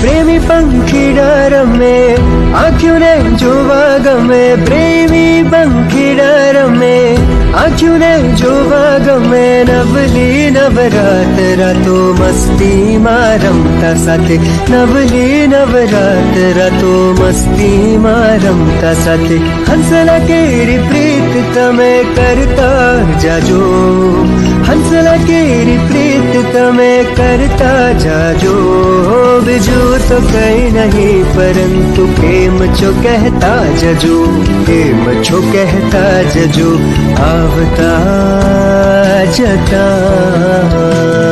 પ્રેમી પંખીડા રમે, આંખ્યુંને જોવા ગમે. પ્રેમી પંખીડા રમે, આંખ્યુંને જોવા ગમે. નવલી નવરાત રાતો મસ્તીમાં રમતા સાથે, નવલી નવરાત રાતો મસ્તીમાં રમતા સાથે. હંસલા કેરી પ્રીત તમે કરતા જાજો, હંસલા કેરી પ્રીત તમે કરતા જાજો. બીજું તો કઈ નહીં પરંતુ પ્રેમ છો કહેતા જજો, પ્રેમ છો કહેતા જજો આવતા જતા.